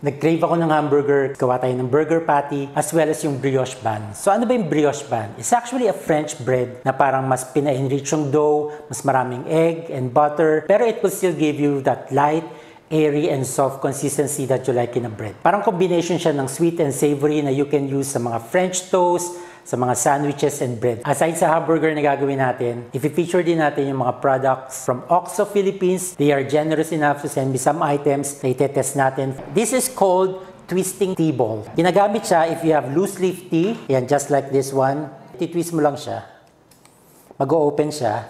Nag-crave ako ng hamburger, gawa tayo ng burger patty, as well as yung brioche bun. So ano ba yung brioche bun? It's actually a French bread na parang mas pina-enrich yung dough, mas maraming egg and butter, pero it will still give you that light, airy, and soft consistency that you like in a bread. Parang combination siya ng sweet and savory na you can use sa mga French toast, sa mga sandwiches and bread. Aside sa hamburger na gagawin natin, i-feature din natin yung mga products from OXO Philippines. They are generous enough to send me some items na itetest natin. This is called twisting tea ball. Ginagamit siya if you have loose leaf tea. Yan, just like this one. Titwist mo lang siya. Mag-o-open siya.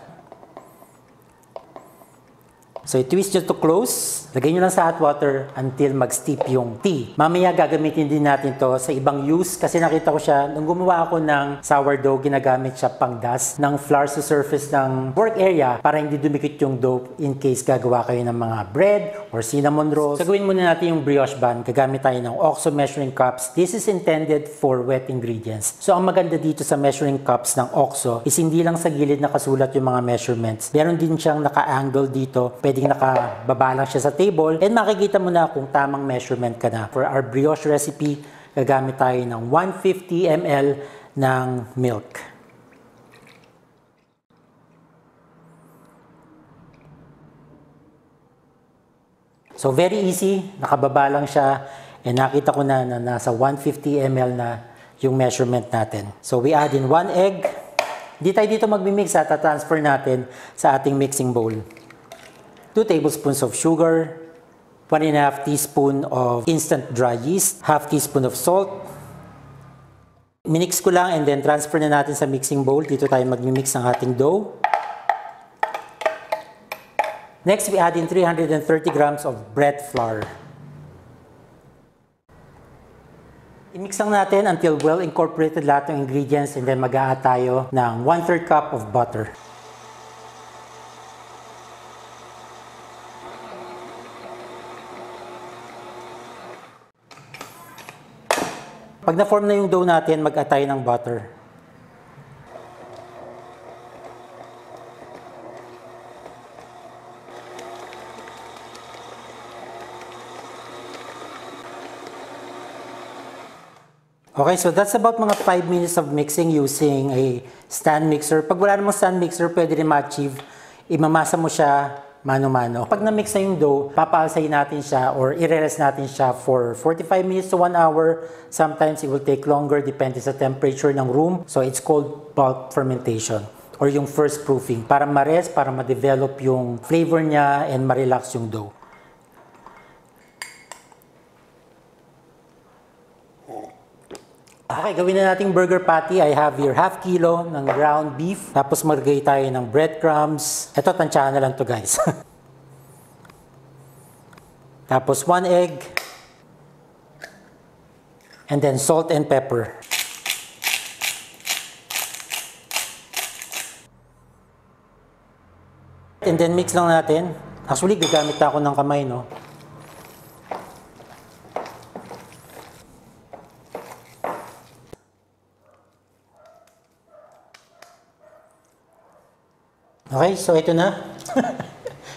So, i-twist nyo to close. Lagay nyo lang sa hot water until mag-steep yung tea. Mamaya gagamitin din natin to sa ibang use kasi nakita ko siya, nung gumawa ako ng sourdough, ginagamit siya pang dust ng flour sa surface ng work area para hindi dumikit yung dough in case gagawa kayo ng mga bread or cinnamon rolls. So, gawin muna natin yung brioche bun. Gagamit tayo ng OXO measuring cups. This is intended for wet ingredients. So, ang maganda dito sa measuring cups ng OXO is hindi lang sa gilid nakasulat yung mga measurements. Meron din siyang naka-angle dito. Pwedeng nakababa lang siya sa table and makikita mo na kung tamang measurement ka na. For our brioche recipe, gagamit tayo ng 150 ml ng milk. So very easy, nakababa lang siya and nakita ko na nasa 150 ml na yung measurement natin. So we add in 1 egg. Di tayo dito magmimix at transfer natin sa ating mixing bowl. 2 tablespoons of sugar, 1.5 teaspoon of instant dry yeast, half teaspoon of salt. Minix ko lang and then transfer na natin sa mixing bowl. Dito tayo magmimix ng ating dough. Next, we add in 330 grams of bread flour. I-mix lang natin until well incorporated lahat ng ingredients and then mag-a-add tayo ng 1/3 cup of butter. Pag na-form na yung dough natin, mag-add tayo ng butter. Okay, so that's about mga 5 minutes of mixing using a stand mixer. Pag wala namang stand mixer, pwede rin ma-achieve. Imamasa mo siya mano-mano. Pag na-mix na yung dough, papaalsayin natin siya or i-rest natin siya for 45 minutes to 1 hour. Sometimes it will take longer depende sa temperature ng room. So it's called bulk fermentation or yung first proofing para ma-rest, para ma-develop yung flavor niya and ma-relax yung dough. Okay, gawin na nating burger patty. I have here half kilo ng ground beef. Tapos maglagay tayo ng breadcrumbs. Ito, tansyahan na lang to guys. Tapos 1 egg. And then salt and pepper. And then mix lang natin. Actually, gagamit ako ng kamay, no? Okay, so ito na.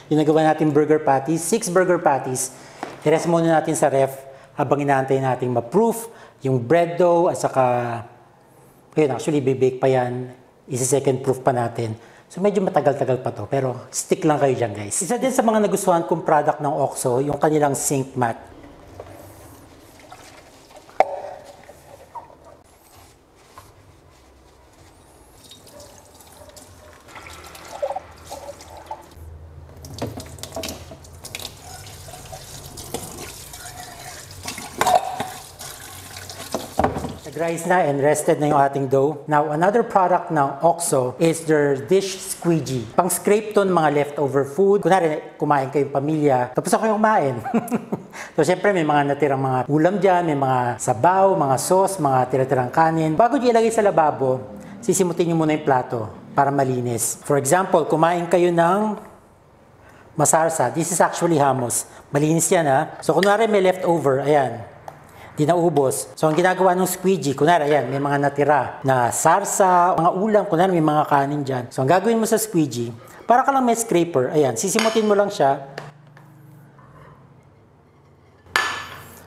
Yung nagawa natin burger patties. 6 burger patties. I-rest muna natin sa ref habang inaantay natin ma-proof yung bread dough at saka, yun, actually, bibake pa yan. Isi-second proof pa natin. So medyo matagal-tagal pa to, pero stick lang kayo dyan, guys. Isa din sa mga nagustuhan kong product ng OXO, yung kanilang sink mat. Nag-rise na and rested na yung ating dough. Now, another product ng OXO is their dish squeegee. Pang-scrape to ng mga leftover food. Kunwari, kumain kayong pamilya, tapos ako yung kumain. So, syempre, may mga natirang mga ulam dyan, may mga sabaw, mga sauce, mga tira-tirang kanin. Bago nyo ilagay sa lababo, sisimutin nyo muna yung plato para malinis. For example, kumain kayo ng masarsa. This is actually hummus. Malinis yan, ha? So, kunwari may leftover, ayan. Di naubos. So, ang ginagawa ng squeegee, kunwari, ayan, may mga natira na sarsa, mga ulam, kunwari, may mga kanin dyan. So, ang gagawin mo sa squeegee, para ka lang may scraper, ayan, sisimutin mo lang siya.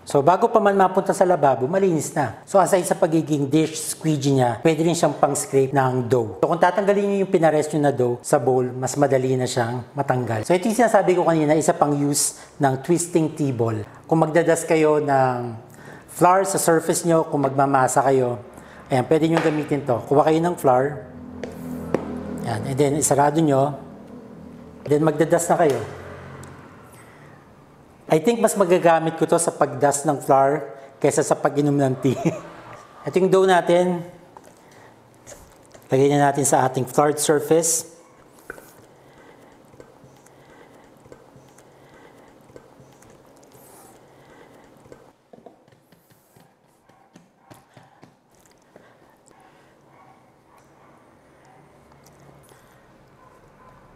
So bago pa man mapunta sa lababo, malinis na. So aside sa pagiging dish squeegee niya, pwede rin siyang pang-scrape ng dough. So kung tatanggalin niyo yung pinarest nyo na dough sa bowl, mas madali na siyang matanggal. So ito yung sinasabi ko kanina, isa pang use ng twisting tea ball. Kung magdadas kayo ng flour sa surface nyo, kung magmamasa kayo, ayan, pwede nyo gamitin to. Kuha kayo ng flour, ayan, and then isarado nyo, then magdadas na kayo. I think mas magagamit ko to sa pagdust ng flour kaysa sa pag-inom ng tea. Ito yung dough natin. Lagay na natin sa ating floured surface.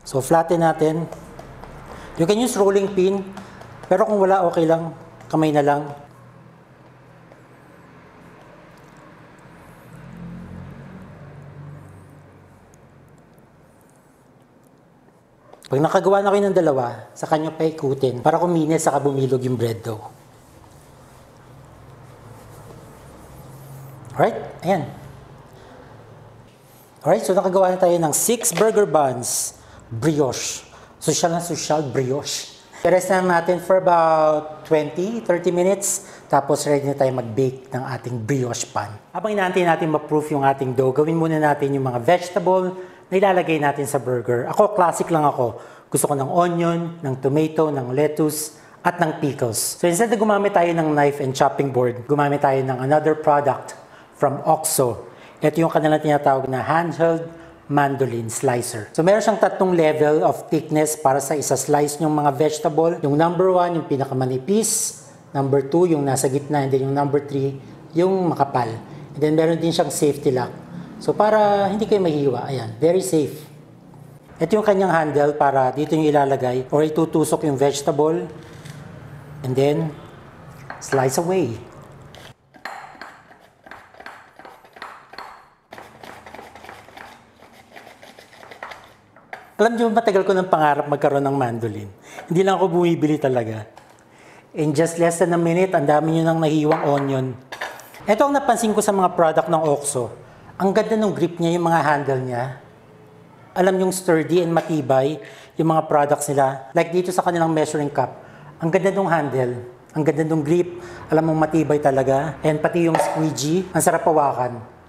So flatten natin. You can use rolling pin. Pero kung wala, okay lang. Kamay na lang. Pag nakagawa na kayo ng dalawa, saka nyo paikutin para kuminis saka bumilog yung bread dough. Alright, ayan. Alright, so nakagawa na tayo ng 6 burger buns. Brioche. Social na social, brioche. I-rest na natin for about 20-30 minutes. Tapos ready na tayo mag-bake ng ating brioche pan. Habang inaantay natin ma-proof yung ating dough, gawin muna natin yung mga vegetable na ilalagay natin sa burger. Ako, classic lang ako. Gusto ko ng onion, ng tomato, ng lettuce, at ng pickles. So instead na gumamit tayo ng knife and chopping board, gumamit tayo ng another product from OXO. Ito yung kanilang tinatawag na handheld mandolin slicer. So meron siyang tatlong level of thickness para sa isa-slice yung mga vegetable. Yung number 1, yung pinakamanipis. Number 2, yung nasa gitna. And then yung number 3, yung makapal. And then meron din siyang safety lock. So para hindi kayo mahiwa. Ayan, very safe. Ito yung kanyang handle para dito yung ilalagay or itutusok yung vegetable. And then, slice away. Alam niyo, matagal ko ng pangarap magkaroon ng mandolin. Hindi lang ako bumibili talaga. In just less than a minute, ang dami nyo nang nahiwang onion. Ito ang napansin ko sa mga product ng OXO. Ang ganda ng grip niya, yung mga handle niya. Alam yung sturdy and matibay yung mga products nila. Like dito sa kanilang measuring cup. Ang ganda ng handle. Ang ganda ng grip. Alam mong matibay talaga. And pati yung squeegee, ang sarap hawakan.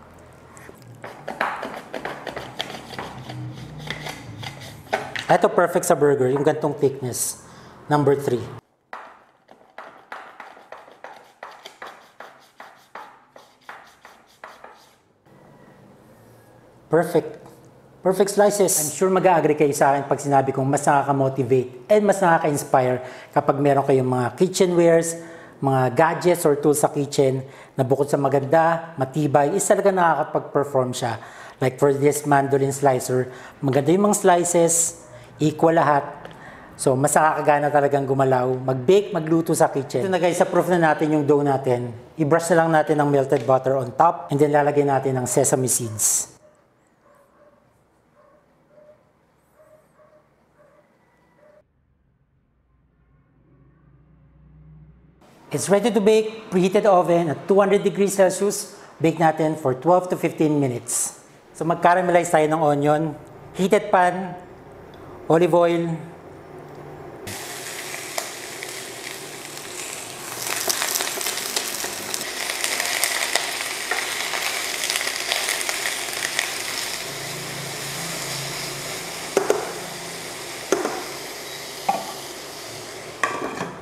Ito perfect sa burger, yung gantong thickness. Number 3. Perfect. Perfect slices. I'm sure mag-a-agree kayo sa akin pag sinabi kong mas nakaka-motivate and mas nakaka-inspire kapag meron kayong mga kitchenwares, mga gadgets or tools sa kitchen na bukod sa maganda, matibay, is talaga nakakapag-perform siya. Like for this mandolin slicer, maganda yung mga slices, equal lahat. So, mas nakakagana talagang gumalaw, mag-bake, magluto sa kitchen. Ito na guys, sa proof na natin yung dough natin. I-brush na lang natin ng melted butter on top and then lalagay natin ng sesame seeds. It's ready to bake, preheated oven at 200 degrees Celsius. Bake natin for 12 to 15 minutes. So, mag-caramelize tayo ng onion. Heated pan, olive oil,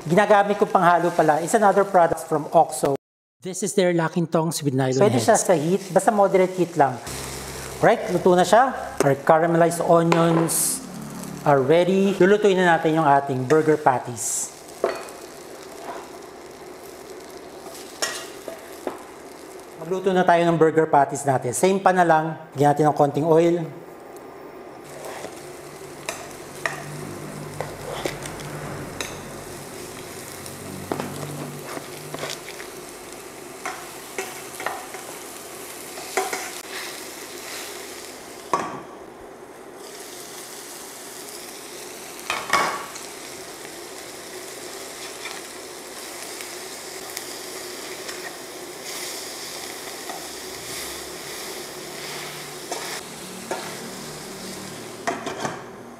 ginagamit ko panghalo pala is another product from OXO. This is their locking tongs with nylon heads. Pwede siya sa heat, basta moderate heat lang. Right, luto na siya. Our caramelized onions are ready. Lulutuin na natin yung ating burger patties. Magluto na tayo ng burger patties natin. Same pa na lang. Lagyan natin ng konting oil.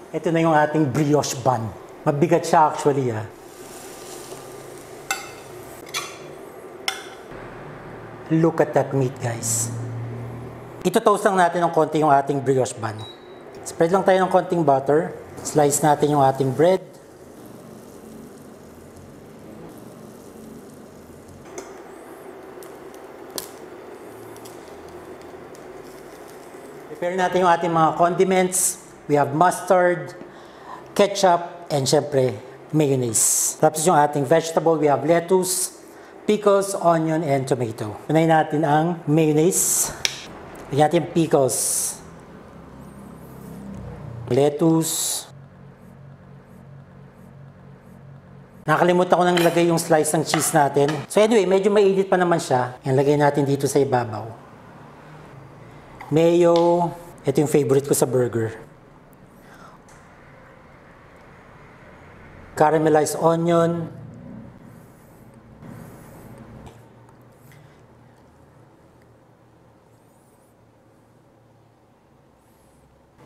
Ito na yung ating brioche bun. Mabigat siya actually Look at that meat, guys. Ito-toast lang natin ng konti yung ating brioche bun. Spread lang tayo ng konting butter. Slice natin yung ating bread. Prepare natin yung ating mga condiments. We have mustard, ketchup, and syempre, mayonnaise. Tapos yung ating vegetable, we have lettuce, pickles, onion, and tomato. Unahin natin ang mayonnaise. Lagyan natin pickles. Lettuce. Nakalimutan ko nang lagay yung slice ng cheese natin. So anyway, medyo mainit pa naman siya. Yan, lagay natin dito sa ibabaw. Mayo. Ito yung favorite ko sa burger. Caramelized onion.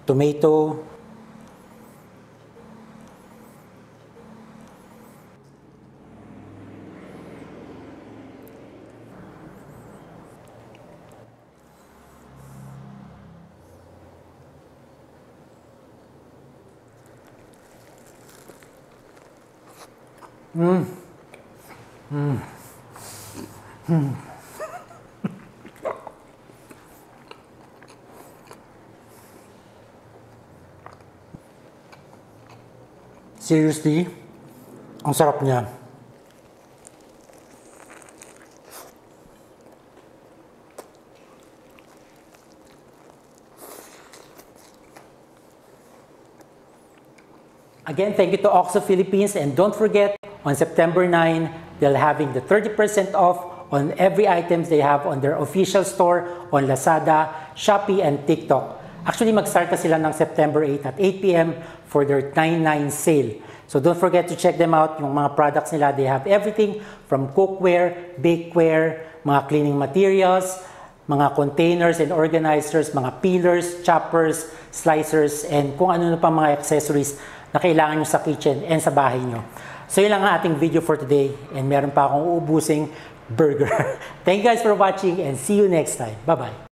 Tomato. Seriously, ang sarap niya. Again, thank you to OXO Philippines, and don't forget, on September 9, they're having the 30% off on every items they have on their official store on Lazada, Shopee, and TikTok. Actually, mag-start na sila ng September 8 at 8 p.m. for their 9/9 sale. So don't forget to check them out. Yung mga products nila, they have everything from cookware, bakeware, mga cleaning materials, mga containers and organizers, mga peelers, choppers, slicers, and kung ano na pa mga accessories na kailangan nyo sa kitchen and sa bahay nyo. So yun lang ang ating video for today, and meron pa akong uubusing burger. Thank you guys for watching, and see you next time. Bye-bye.